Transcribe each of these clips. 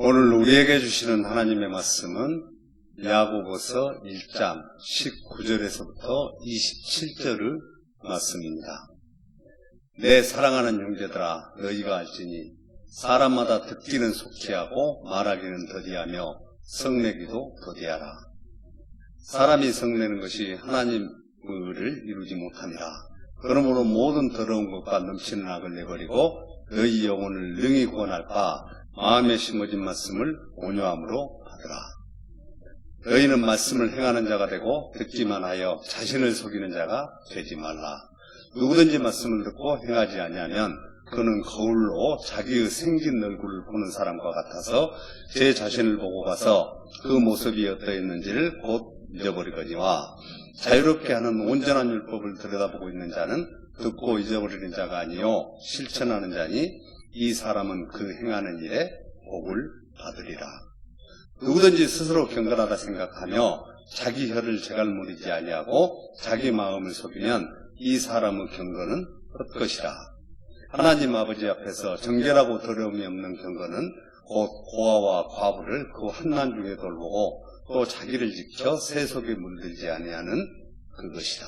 오늘 우리에게 주시는 하나님의 말씀은 야고보서 1장 19절에서부터 27절의 말씀입니다. 내 사랑하는 형제들아, 너희가 알지니 사람마다 듣기는 속히 하고 말하기는 더디하며 성내기도 더디하라. 사람이 성내는 것이 하나님의 의를 이루지 못함이라. 그러므로 모든 더러운 것과 넘치는 악을 내버리고 너희 영혼을 능히 구원할 바 마음에 심어진 말씀을 온유함으로 받으라. 너희는 말씀을 행하는 자가 되고 듣기만 하여 자신을 속이는 자가 되지 말라. 누구든지 말씀을 듣고 행하지 아니하면 그는 거울로 자기의 생긴 얼굴을 보는 사람과 같아서 제 자신을 보고 가서 그 모습이 어떠했는지를 곧 잊어버리거니와 자유롭게 하는 온전한 율법을 들여다보고 있는 자는 듣고 잊어버리는 자가 아니요 실천하는 자니 이 사람은 그 행하는 일에 복을 받으리라. 누구든지 스스로 경건하다 생각하며 자기 혀를 제갈무리지 아니하고 자기 마음을 속이면 이 사람의 경건은 헛것이라. 하나님 아버지 앞에서 정결하고 더러움이 없는 경건은 곧 고아와 과부를 그 환난 중에 돌보고 또 자기를 지켜 새 속에 물들지 아니하는 그것이다.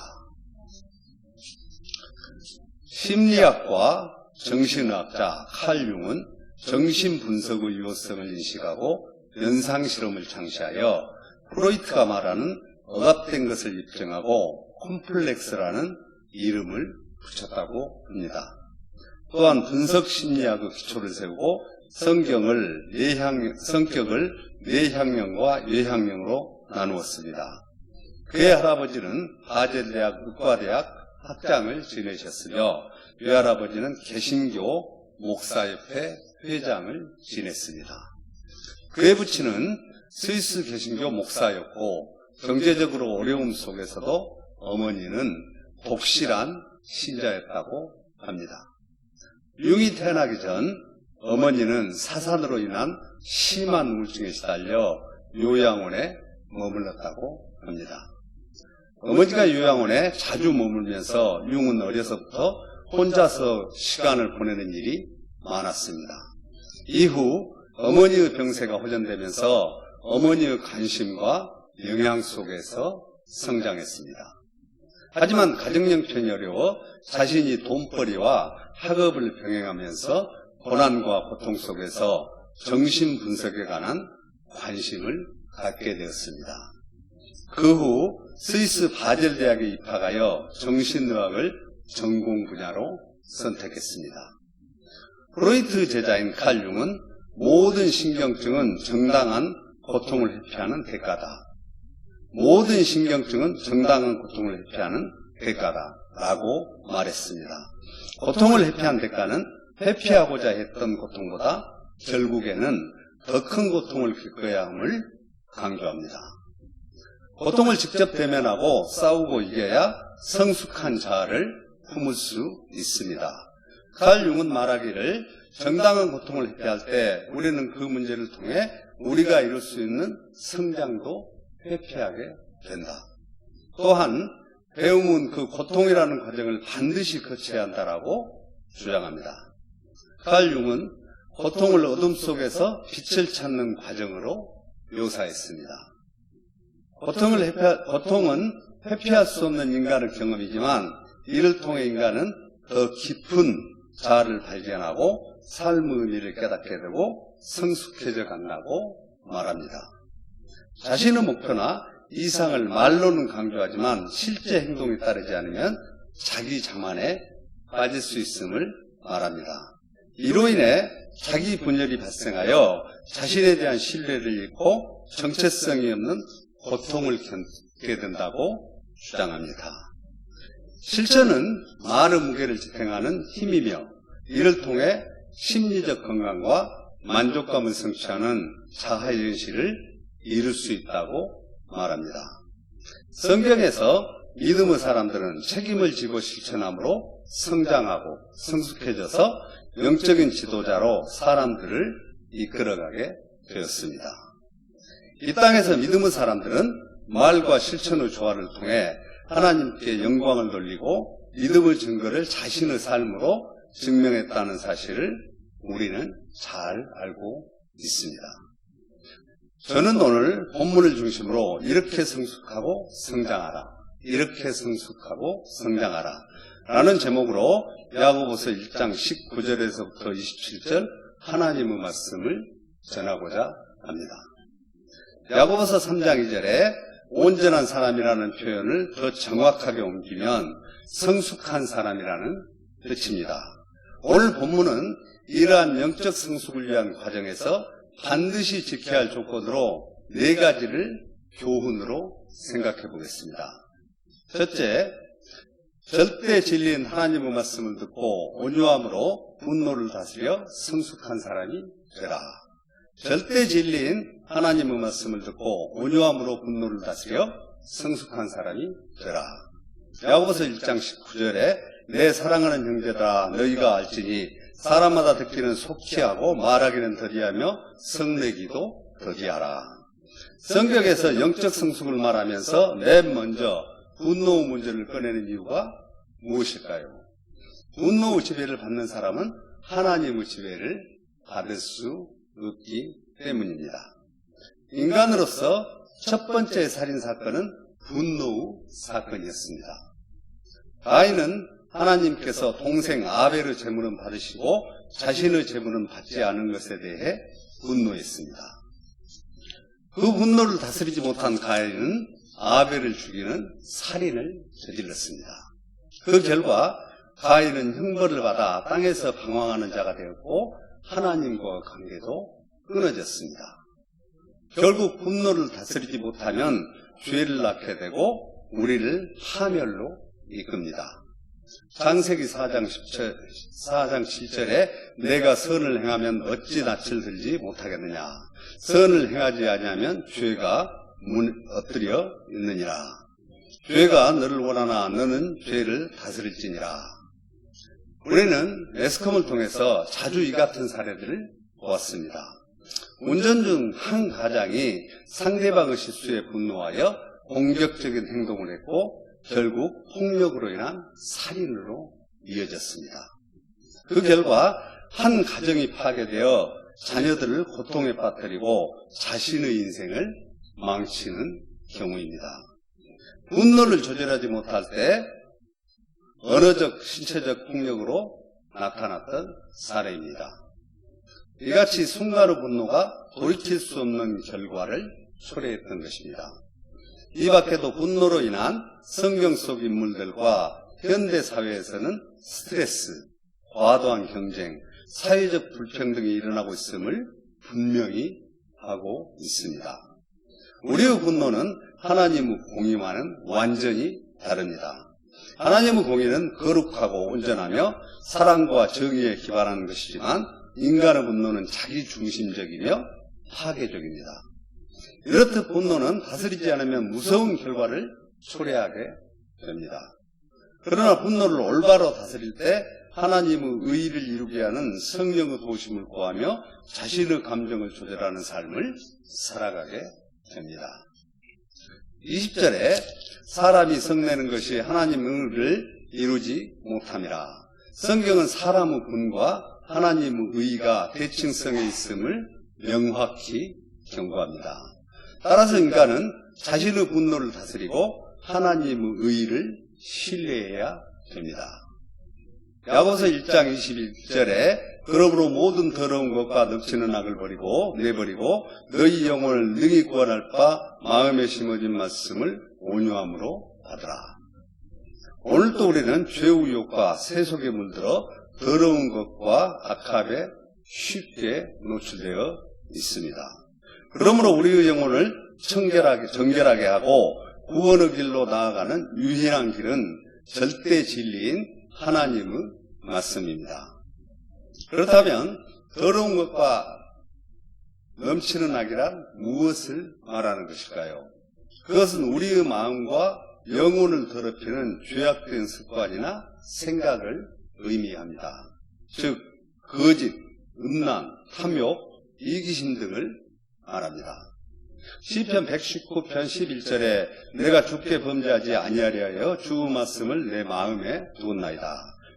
심리학과 정신의학자 칼 융은 정신분석의 유효성을 인식하고 연상실험을 창시하여 프로이트가 말하는 억압된 것을 입증하고 콤플렉스라는 이름을 붙였다고 합니다. 또한 분석심리학의 기초를 세우고 성격을 내향형과 외향형으로 나누었습니다. 그의 할아버지는 바젤대학 의과대학 학장을 지내셨으며 외할아버지는 개신교 목사협회 회장을 지냈습니다. 그의 부친은 스위스 개신교 목사였고 경제적으로 어려움 속에서도 어머니는 독실한 신자였다고 합니다. 융이 태어나기 전 어머니는 사산으로 인한 심한 우울증에 시달려 요양원에 머물렀다고 합니다. 어머니가 요양원에 자주 머물면서 융은 어려서부터 혼자서 시간을 보내는 일이 많았습니다. 이후 어머니의 병세가 호전되면서 어머니의 관심과 영향 속에서 성장했습니다. 하지만 가정 형편이 어려워 자신이 돈벌이와 학업을 병행하면서 고난과 고통 속에서 정신분석에 관한 관심을 갖게 되었습니다. 그 후 스위스 바젤대학에 입학하여 정신의학을 전공 분야로 선택했습니다. 프로이트 제자인 칼 융은 모든 신경증은 정당한 고통을 회피하는 대가다. 모든 신경증은 정당한 고통을 회피하는 대가다 라고 말했습니다. 고통을 회피한 대가는 회피하고자 했던 고통보다 결국에는 더 큰 고통을 겪어야 함을 강조합니다. 고통을 직접 대면하고 싸우고 이겨야 성숙한 자아를 품을 수 있습니다. 칼 융은 말하기를 정당한 고통을 회피할 때 우리는 그 문제를 통해 우리가 이룰 수 있는 성장도 회피하게 된다. 또한 배움은 그 고통이라는 과정을 반드시 거쳐야 한다라고 주장합니다. 칼 융은 고통을 어둠 속에서 빛을 찾는 과정으로 묘사했습니다. 고통은 회피할 수 없는 인간의 경험이지만 이를 통해 인간은 더 깊은 자아를 발견하고 삶의 의미를 깨닫게 되고 성숙해져 간다고 말합니다. 자신의 목표나 이상을 말로는 강조하지만 실제 행동이 따르지 않으면 자기 자만에 빠질 수 있음을 말합니다. 이로 인해 자기 분열이 발생하여 자신에 대한 신뢰를 잃고 정체성이 없는 고통을 겪게 된다고 주장합니다. 실천은 말의 무게를 지탱하는 힘이며 이를 통해 심리적 건강과 만족감을 성취하는 자아의 현실을 이룰 수 있다고 말합니다. 성경에서 믿음의 사람들은 책임을 지고 실천함으로 성장하고 성숙해져서 영적인 지도자로 사람들을 이끌어가게 되었습니다. 이 땅에서 믿음의 사람들은 말과 실천의 조화를 통해 하나님께 영광을 돌리고 믿음의 증거를 자신의 삶으로 증명했다는 사실을 우리는 잘 알고 있습니다. 저는 오늘 본문을 중심으로 이렇게 성숙하고 성장하라, 이렇게 성숙하고 성장하라 라는 제목으로 야고보서 1장 19절에서부터 27절 하나님의 말씀을 전하고자 합니다. 야고보서 3장 2절에 온전한 사람이라는 표현을 더 정확하게 옮기면 성숙한 사람이라는 뜻입니다. 오늘 본문은 이러한 영적 성숙을 위한 과정에서 반드시 지켜야 할 조건으로 4가지를 교훈으로 생각해 보겠습니다. 첫째, 절대 진리인 하나님의 말씀을 듣고 온유함으로 분노를 다스려 성숙한 사람이 되라. 절대 진리인 하나님의 말씀을 듣고 온유함으로 분노를 다스려 성숙한 사람이 되라. 야고보서 1장 19절에 내 사랑하는 형제들아 너희가 알지니 사람마다 듣기는 속히 하고 말하기는 더디하며 성내기도 더디하라. 성경에서 영적 성숙을 말하면서 맨 먼저 분노의 문제를 꺼내는 이유가 무엇일까요? 분노의 지배를 받는 사람은 하나님의 지배를 받을 수 없기 때문입니다. 인간으로서 첫 번째 살인사건은 분노의 사건이었습니다. 가인은 하나님께서 동생 아벨의 제물은 받으시고 자신의 제물은 받지 않은 것에 대해 분노했습니다. 그 분노를 다스리지 못한 가인은 아벨을 죽이는 살인을 저질렀습니다. 그 결과 가인은 형벌을 받아 땅에서 방황하는 자가 되었고 하나님과 관계도 끊어졌습니다. 결국 분노를 다스리지 못하면 죄를 낳게 되고 우리를 파멸로 이끕니다. 창세기 4장 7절에 내가 선을 행하면 어찌 낯을 들지 못하겠느냐. 선을 행하지 아니하면 죄가 엎드려 있느니라. 죄가 너를 원하나 너는 죄를 다스릴지니라. 우리는 매스컴을 통해서 자주 이 같은 사례들을 보았습니다. 운전 중 한 가장이 상대방의 실수에 분노하여 공격적인 행동을 했고 결국 폭력으로 인한 살인으로 이어졌습니다. 그 결과 한 가정이 파괴되어 자녀들을 고통에 빠뜨리고 자신의 인생을 망치는 경우입니다. 분노를 조절하지 못할 때 언어적, 신체적 폭력으로 나타났던 사례입니다. 이같이 순간의 분노가 돌이킬 수 없는 결과를 초래했던 것입니다. 이 밖에도 분노로 인한 성경 속 인물들과 현대 사회에서는 스트레스, 과도한 경쟁, 사회적 불평등이 일어나고 있음을 분명히 하고 있습니다. 우리의 분노는 하나님의 공의와는 완전히 다릅니다. 하나님의 공의는 거룩하고 온전하며 사랑과 정의에 기반하는 것이지만 인간의 분노는 자기중심적이며 파괴적입니다. 이렇듯 분노는 다스리지 않으면 무서운 결과를 초래하게 됩니다. 그러나 분노를 올바로 다스릴 때 하나님의 의의를 이루게 하는 성령의 도우심을 구하며 자신의 감정을 조절하는 삶을 살아가게 됩니다. 20절에 사람이 성내는 것이 하나님의 의를 이루지 못함이라. 성경은 사람의 분과 하나님의 의의가 대칭성에 있음을 명확히 경고합니다. 따라서 인간은 자신의 분노를 다스리고 하나님의 의의를 신뢰해야 됩니다. 야고보서 1장 21절에 그러므로 모든 더러운 것과 넘치는 악을 버리고 내버리고 너희 영혼을 능히 구원할 바 마음에 심어진 말씀을 온유함으로 받으라. 오늘도 우리는 죄의 유혹과 세속에 물들어 더러운 것과 악함에 쉽게 노출되어 있습니다. 그러므로 우리의 영혼을 정결하게 하고 구원의 길로 나아가는 유일한 길은 절대 진리인 하나님의 말씀입니다. 그렇다면 더러운 것과 넘치는 악이란 무엇을 말하는 것일까요? 그것은 우리의 마음과 영혼을 더럽히는 죄악된 습관이나 생각을 의미합니다. 즉 거짓, 음란, 탐욕, 이기심 등을 말합니다. 시편 119편 11절에 내가 주께 범죄하지 아니하려 하여 주의 말씀을 내 마음에 두었나이다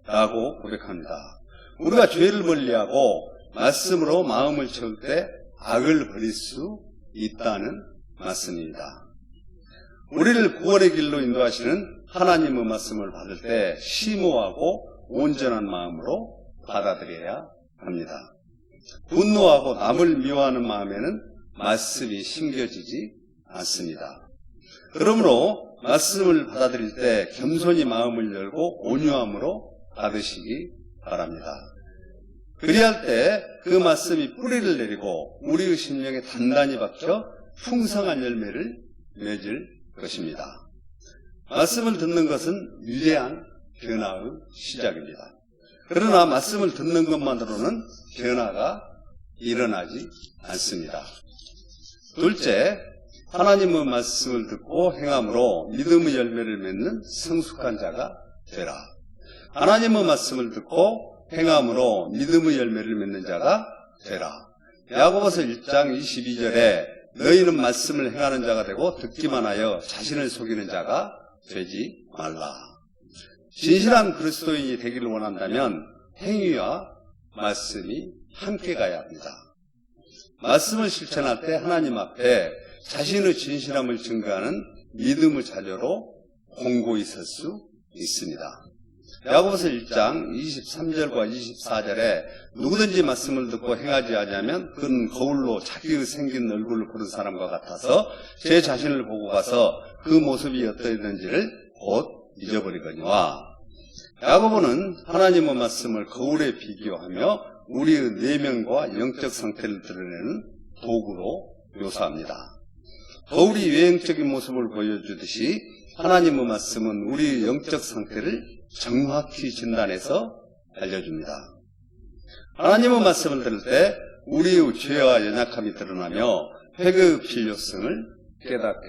라고 고백합니다. 우리가 죄를 멀리하고 말씀으로 마음을 채울 때 악을 버릴 수 있다는 말씀입니다. 우리를 구원의 길로 인도하시는 하나님의 말씀을 받을 때 심오하고 온전한 마음으로 받아들여야 합니다. 분노하고 남을 미워하는 마음에는 말씀이 심겨지지 않습니다. 그러므로 말씀을 받아들일 때 겸손히 마음을 열고 온유함으로 받으시기 바랍니다. 그리할 때 그 말씀이 뿌리를 내리고 우리의 심령에 단단히 박혀 풍성한 열매를 맺을 것입니다. 말씀을 듣는 것은 위대한 변화의 시작입니다. 그러나 말씀을 듣는 것만으로는 변화가 일어나지 않습니다. 둘째, 하나님의 말씀을 듣고 행함으로 믿음의 열매를 맺는 성숙한 자가 되라. 하나님의 말씀을 듣고 행함으로 믿음의 열매를 맺는 자가 되라. 야고보서 1장 22절에 너희는 말씀을 행하는 자가 되고 듣기만 하여 자신을 속이는 자가 되지 말라. 진실한 그리스도인이 되기를 원한다면 행위와 말씀이 함께 가야 합니다. 말씀을 실천할 때 하나님 앞에 자신의 진실함을 증거하는 믿음의 자료로 공고히 설 수 있습니다. 야고보서 1장 23절과 24절에 누구든지 말씀을 듣고 행하지 않으면 그는 거울로 자기의 생긴 얼굴을 보는 사람과 같아서 제 자신을 보고 가서 그 모습이 어떠했는지를 곧 잊어버리거니와. 야고보는 하나님의 말씀을 거울에 비교하며 우리의 내면과 영적 상태를 드러내는 도구로 묘사합니다. 거울이 외형적인 모습을 보여주듯이 하나님의 말씀은 우리의 영적 상태를 정확히 진단해서 알려줍니다. 하나님의 말씀을 들을 때 우리의 죄와 연약함이 드러나며 회개의 필요성을 깨닫게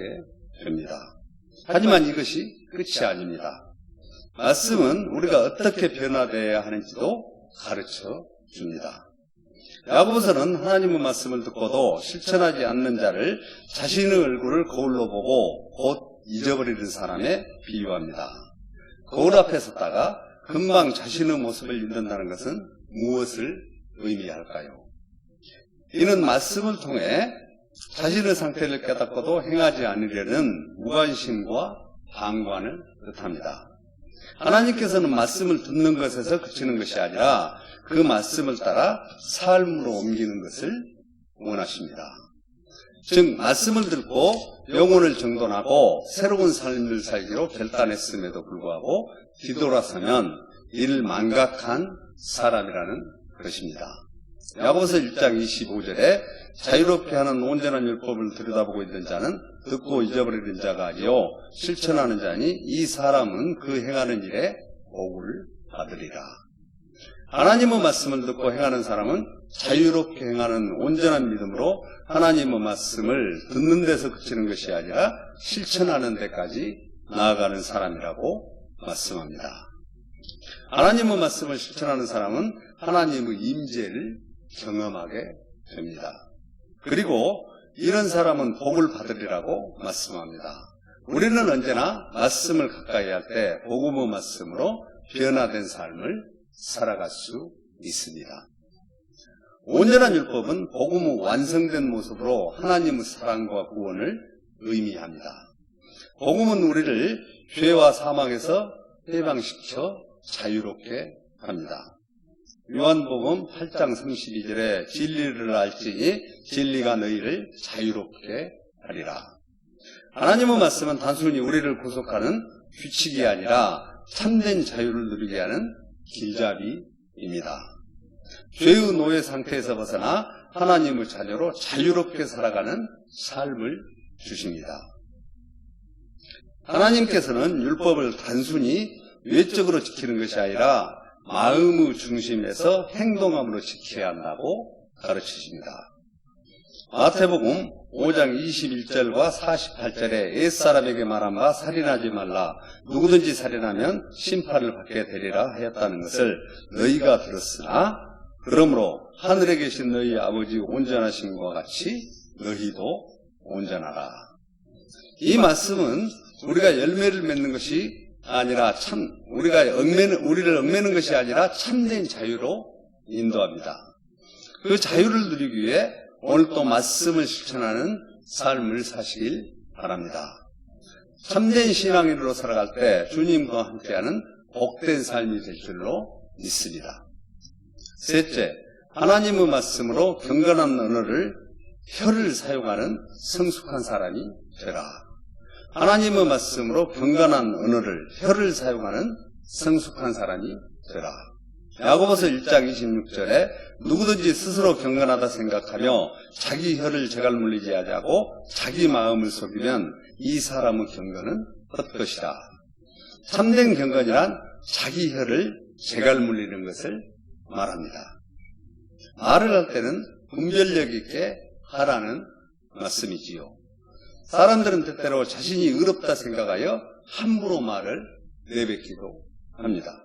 됩니다. 하지만 이것이 끝이 아닙니다. 말씀은 우리가 어떻게 변화되어야 하는지도 가르쳐 줍니다. 야고보서는 하나님의 말씀을 듣고도 실천하지 않는 자를 자신의 얼굴을 거울로 보고 곧 잊어버리는 사람에 비유합니다. 거울 앞에 섰다가 금방 자신의 모습을 잊는다는 것은 무엇을 의미할까요? 이는 말씀을 통해 자신의 상태를 깨닫고도 행하지 않으려는 무관심과 방관을 뜻합니다. 하나님께서는 말씀을 듣는 것에서 그치는 것이 아니라 그 말씀을 따라 삶으로 옮기는 것을 원하십니다. 즉 말씀을 듣고 영혼을 정돈하고 새로운 삶을 살기로 결단했음에도 불구하고 뒤돌아서면 이를 망각한 사람이라는 것입니다. 야고보서 1장 25절에 자유롭게 하는 온전한 율법을 들여다보고 있는 자는 듣고 잊어버리는 자가 아니요 실천하는 자니 이 사람은 그 행하는 일에 복을 받으리라. 하나님의 말씀을 듣고 행하는 사람은 자유롭게 행하는 온전한 믿음으로 하나님의 말씀을 듣는 데서 그치는 것이 아니라 실천하는 데까지 나아가는 사람이라고 말씀합니다. 하나님의 말씀을 실천하는 사람은 하나님의 임재를 경험하게 됩니다. 그리고 이런 사람은 복을 받으리라고 말씀합니다. 우리는 언제나 말씀을 가까이 할 때 복음의 말씀으로 변화된 삶을 살아갈 수 있습니다. 온전한 율법은 복음의 완성된 모습으로 하나님의 사랑과 구원을 의미합니다. 복음은 우리를 죄와 사망에서 해방시켜 자유롭게 합니다. 요한복음 8장 32절에 진리를 알지니 진리가 너희를 자유롭게 하리라. 하나님의 말씀은 단순히 우리를 구속하는 규칙이 아니라 참된 자유를 누리게 하는 길잡이입니다. 죄의 노예 상태에서 벗어나 하나님의 자녀로 자유롭게 살아가는 삶을 주십니다. 하나님께서는 율법을 단순히 외적으로 지키는 것이 아니라 마음의 중심에서 행동함으로 지켜야 한다고 가르치십니다. 마태복음 5장 21절과 48절에 옛사람에게 말한 바 살인하지 말라. 누구든지 살인하면 심판을 받게 되리라 하였다는 것을 너희가 들었으나 그러므로 하늘에 계신 너희 아버지 온전하신 것과 같이 너희도 온전하라. 이 말씀은 우리가 열매를 맺는 것이 아니라 우리를 얽매는 것이 아니라 참된 자유로 인도합니다. 그 자유를 누리기 위해 오늘 또 말씀을 실천하는 삶을 사시길 바랍니다. 참된 신앙인으로 살아갈 때 주님과 함께하는 복된 삶이 될 줄로 믿습니다. 셋째, 하나님의 말씀으로 경건한 언어를, 혀를 사용하는 성숙한 사람이 되라. 하나님의 말씀으로 경건한 언어를, 혀를 사용하는 성숙한 사람이 되라. 야고보서 1장 26절에 누구든지 스스로 경건하다 생각하며 자기 혀를 제갈 물리지 아니하고 자기 마음을 속이면 이 사람의 경건은 헛것이다. 참된 경건이란 자기 혀를 제갈 물리는 것을 말합니다. 말을 할 때는 분별력 있게 하라는 말씀이지요. 사람들은 때때로 자신이 의롭다 생각하여 함부로 말을 내뱉기도 합니다.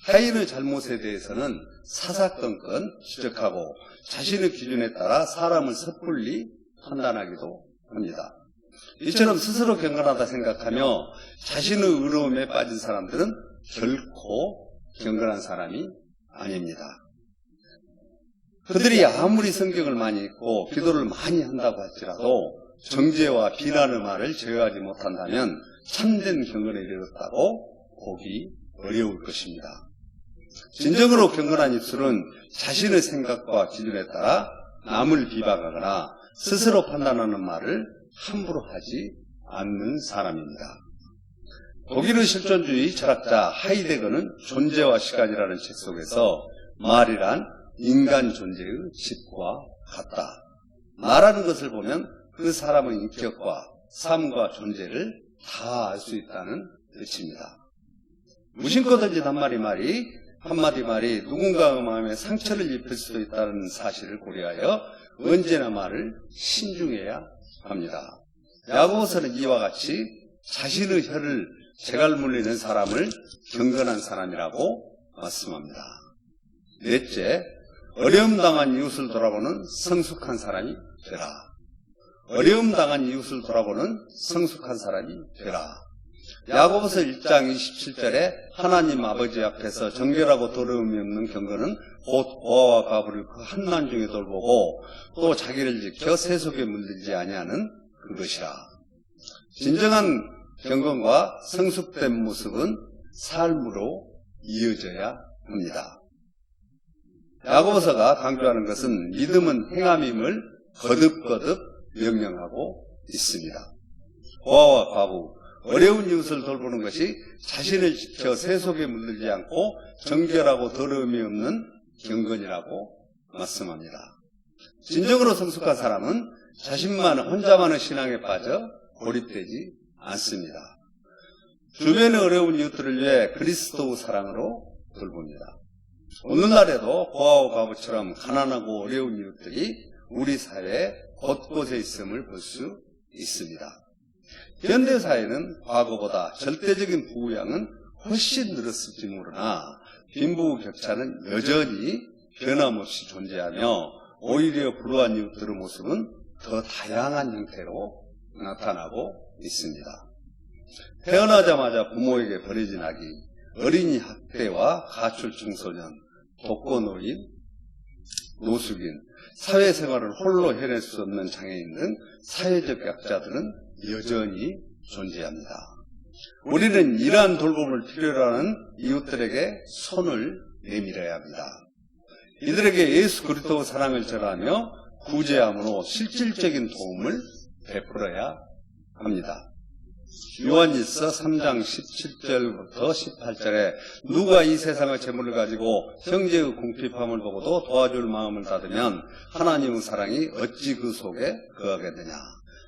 타인의 잘못에 대해서는 사사건건 지적하고 자신의 기준에 따라 사람을 섣불리 판단하기도 합니다. 이처럼 스스로 경건하다 생각하며 자신의 의로움에 빠진 사람들은 결코 경건한 사람이 아닙니다. 그들이 아무리 성경을 많이 읽고 기도를 많이 한다고 할지라도 정죄와 비난의 말을 제어하지 못한다면 참된 경건에 이르렀다고 보기 어려울 것입니다. 진정으로 경건한 입술은 자신의 생각과 기준에 따라 남을 비방하거나 스스로 판단하는 말을 함부로 하지 않는 사람입니다. 독일의 실존주의 철학자 하이데거는 존재와 시간이라는 책 속에서 말이란 인간 존재의 집과 같다. 말하는 것을 보면 그 사람의 인격과 삶과 존재를 다 알 수 있다는 뜻입니다. 무심코 던진 한마디 말이 누군가의 마음에 상처를 입힐 수도 있다는 사실을 고려하여 언제나 말을 신중해야 합니다. 야고보서는 이와 같이 자신의 혀를 제갈 물리는 사람을 경건한 사람이라고 말씀합니다. 넷째, 어려움 당한 이웃을 돌아보는 성숙한 사람이 되라. 어려움 당한 이웃을 돌아보는 성숙한 사람이 되라. 야고보서 1장 27절에 하나님 아버지 앞에서 정결하고 더러움이 없는 경건은 곧 고아와 과부를 그 한난 중에 돌보고 또 자기를 지켜 세속에 물들지 아니하는 그것이라. 진정한 경건과 성숙된 모습은 삶으로 이어져야 합니다. 야고보서가 강조하는 것은 믿음은 행함임을 거듭거듭 명령하고 있습니다. 고아와 과부, 어려운 이웃을 돌보는 것이 자신을 지켜 세속에 물들지 않고 정결하고 더러움이 없는 경건이라고 말씀합니다. 진정으로 성숙한 사람은 혼자만의 신앙에 빠져 고립되지 않습니다. 주변의 어려운 이웃들을 위해 그리스도의 사랑으로 돌봅니다. 오늘날에도 고아와 과부처럼 가난하고 어려운 이웃들이 우리 사회 곳곳에 있음을 볼 수 있습니다. 현대사회는 과거보다 절대적인 부유량은 훨씬 늘었을지 모르나 빈부의 격차는 여전히 변함없이 존재하며 오히려 불우한 이웃들의 모습은 더 다양한 형태로 나타나고 있습니다. 태어나자마자 부모에게 버려진 아기, 어린이 학대와 가출 청소년, 독거노인, 노숙인, 사회생활을 홀로 해낼 수 없는 장애인 등 사회적 약자들은 여전히 존재합니다. 우리는 이러한 돌봄을 필요로 하는 이웃들에게 손을 내밀어야 합니다. 이들에게 예수 그리스도의 사랑을 전하며 구제함으로 실질적인 도움을 베풀어야 합니다. 요한일서 3장 17절부터 18절에 누가 이 세상의 재물을 가지고 형제의 궁핍함을 보고도 도와줄 마음을 닫으면 하나님의 사랑이 어찌 그 속에 거하겠느냐.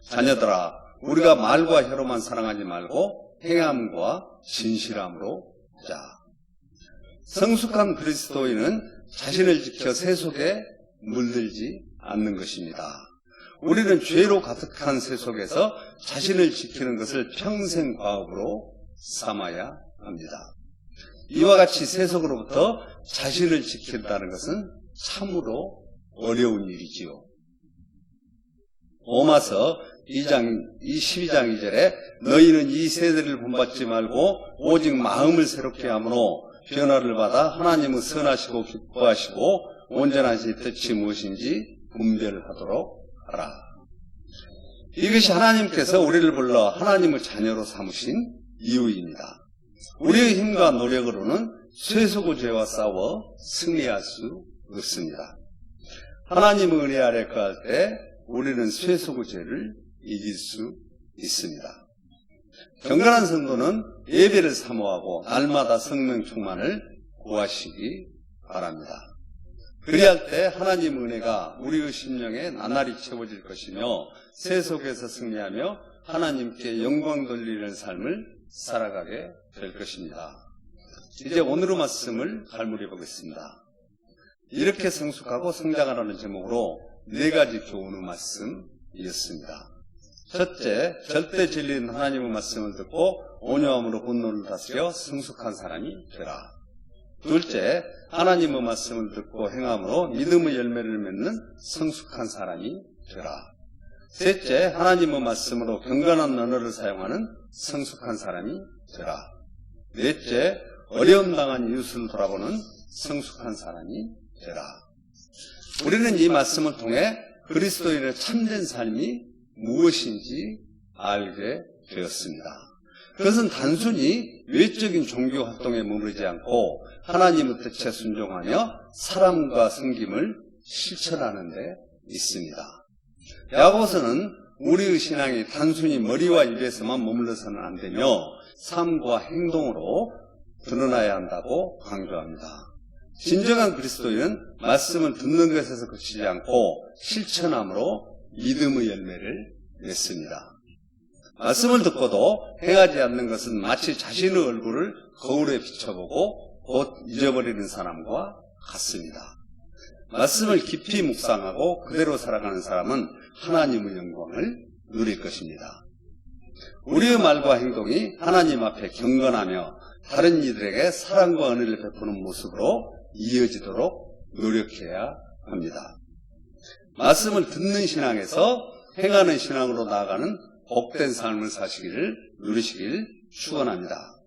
자녀들아, 우리가 말과 혀로만 사랑하지 말고 행함과 진실함으로 하자. 성숙한 그리스도인은 자신을 지켜 세속에 물들지 않는 것입니다. 우리는 죄로 가득한 세속에서 자신을 지키는 것을 평생 과업으로 삼아야 합니다. 이와 같이 세속으로부터 자신을 지킨다는 것은 참으로 어려운 일이지요. 로마서 12장 2절에 너희는 이 세대를 본받지 말고 오직 마음을 새롭게 함으로 변화를 받아 하나님의 선하시고 기뻐하시고 온전하신 뜻이 무엇인지 분별하도록 하라. 이것이 하나님께서 우리를 불러 하나님의 자녀로 삼으신 이유입니다. 우리의 힘과 노력으로는 쇠소고 죄와 싸워 승리할 수 없습니다. 하나님의 은혜 아래 거할 때 우리는 쇠소고 죄를 이길 수 있습니다. 경건한 성도는 예배를 사모하고 날마다 성령 충만을 구하시기 바랍니다. 그리할 때 하나님의 은혜가 우리의 심령에 나날이 채워질 것이며 세속에서 승리하며 하나님께 영광 돌리는 삶을 살아가게 될 것입니다. 이제 오늘의 말씀을 갈무리 보겠습니다. 이렇게 성숙하고 성장하라는 제목으로 4가지 교훈의 말씀이었습니다. 첫째, 절대 진리인 하나님의 말씀을 듣고 온유함으로 분노를 다스려 성숙한 사람이 되라. 둘째, 하나님의 말씀을 듣고 행함으로 믿음의 열매를 맺는 성숙한 사람이 되라. 셋째, 하나님의 말씀으로 경건한 언어를 사용하는 성숙한 사람이 되라. 넷째, 어려움 당한 이웃을 돌아보는 성숙한 사람이 되라. 우리는 이 말씀을 통해 그리스도인의 참된 삶이 무엇인지 알게 되었습니다. 그것은 단순히 외적인 종교 활동에 머무르지 않고 하나님의 뜻에 순종하며 사람과 섬김을 실천하는 데 있습니다. 야고보서는 우리의 신앙이 단순히 머리와 입에서만 머물러서는 안 되며 삶과 행동으로 드러나야 한다고 강조합니다. 진정한 그리스도인은 말씀을 듣는 것에서 그치지 않고 실천함으로 믿음의 열매를 맺습니다. 말씀을 듣고도 행하지 않는 것은 마치 자신의 얼굴을 거울에 비춰보고 곧 잊어버리는 사람과 같습니다. 말씀을 깊이 묵상하고 그대로 살아가는 사람은 하나님의 영광을 누릴 것입니다. 우리의 말과 행동이 하나님 앞에 경건하며 다른 이들에게 사랑과 은혜를 베푸는 모습으로 이어지도록 노력해야 합니다. 말씀을 듣는 신앙에서 행하는 신앙으로 나아가는 복된 삶을 사시기를 누리시길 축원합니다.